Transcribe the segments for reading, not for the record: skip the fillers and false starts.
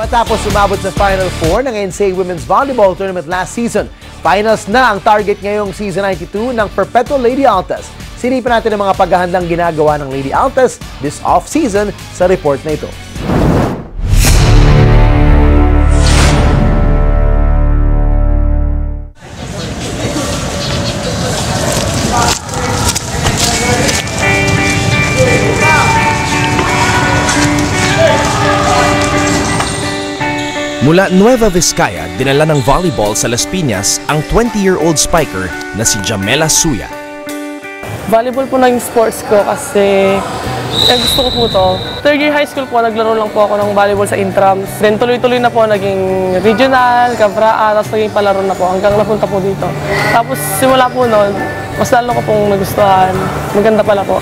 Matapos umabot sa Final Four ng NCAA Women's Volleyball Tournament last season, finals na ang target ngayong Season 92 ng Perpetual Lady Altas. Silipin natin ang mga paghahandang ginagawa ng Lady Altas this off-season sa report na ito. Mula Nueva Vizcaya, dinala ng volleyball sa Las Piñas ang 20-year-old spiker na si Jamela Suya. Volleyball po naging sports ko kasi gusto ko po ito. Third year high school po, naglaro lang po ako ng volleyball sa intrams. Then tuloy-tuloy na po naging regional, kabraan, tapos naging palaro na po hanggang napunta po dito. Tapos simula po noon, mas lalo ko pong nagustuhan. Maganda pala po.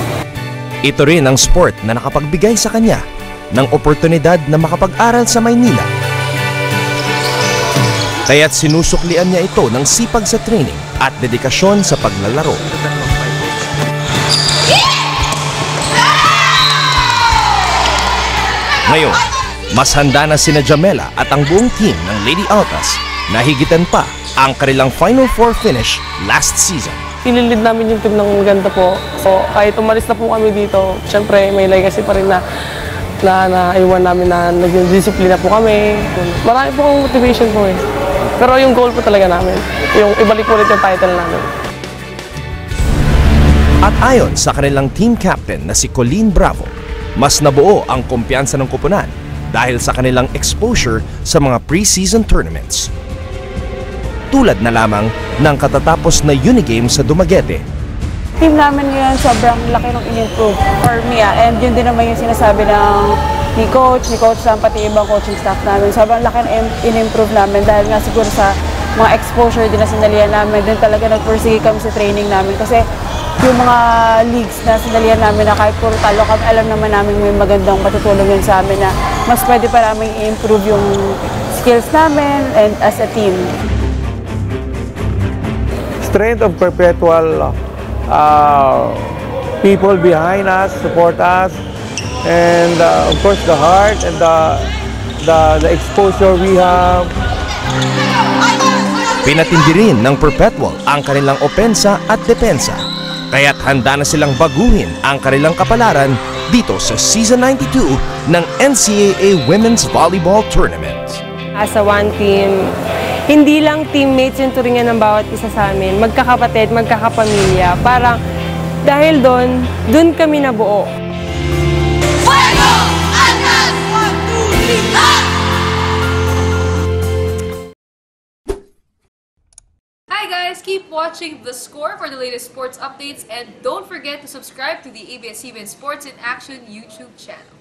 Ito rin ang sport na nakapagbigay sa kanya ng oportunidad na makapag-aral sa Maynila. Kaya't sinusuklian niya ito ng sipag sa training at dedikasyon sa paglalaro. Ngayon, mas handa na sina Jamela at ang buong team ng Lady Altas na higitan pa ang kanilang Final Four finish last season. Inilid namin yung team ng maganda po. So kahit umalis na po kami dito, syempre may legacy pa rin na naiwan namin na naging disiplina po kami. Marami po ang motivation po eh. Pero yung goal po talaga namin, yung ibalik ulit yung title namin. At ayon sa kanilang team captain na si Colleen Bravo, mas nabuo ang kumpiyansa ng koponan dahil sa kanilang exposure sa mga pre-season tournaments. Tulad na lamang ng katatapos na Unigames sa Dumaguete. Team namin ngayon sobrang laki ng in-improve for me and yun din naman yung sinasabi ni Coach Sam, pati ibang coaching staff namin. Sobrang laki ng in-improve namin dahil nga siguro sa mga exposure din na sinalihan namin. Din talaga nagpursige kami sa training namin kasi yung mga leagues na sinalihan namin na kahit puro talo kami, alam naman namin may magandang matutulong yun sa amin na mas pwede pa namin i-improve yung skills namin and as a team. Strength of Perpetual, people behind us, support us, and of course the heart and the exposure we have. Pinatindi rin ng Perpetual ang kanilang opensa at depensa, kaya't handa na silang baguhin ang kanilang kapalaran dito sa Season 92 ng NCAA Women's Volleyball Tournament. As a one team, hindi lang teammates yung turingan ng bawat isa sa amin, magkakapatid, magkakapamilya. Parang dahil doon kami nabuo. Hi guys, keep watching The Score for the latest sports updates and don't forget to subscribe to the ABS-CBN Sports in Action YouTube channel.